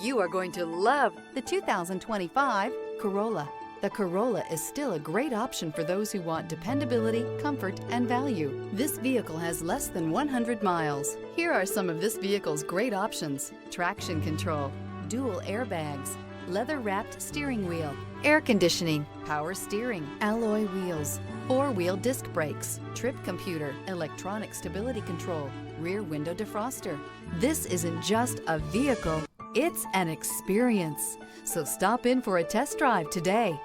You are going to love the 2025 Corolla. The Corolla is still a great option for those who want dependability, comfort, and value. This vehicle has less than 100 miles. Here are some of this vehicle's great options: traction control, dual airbags, leather-wrapped steering wheel, air conditioning, power steering, alloy wheels, four-wheel disc brakes, trip computer, electronic stability control, rear window defroster. This isn't just a vehicle, it's an experience. So stop in for a test drive today.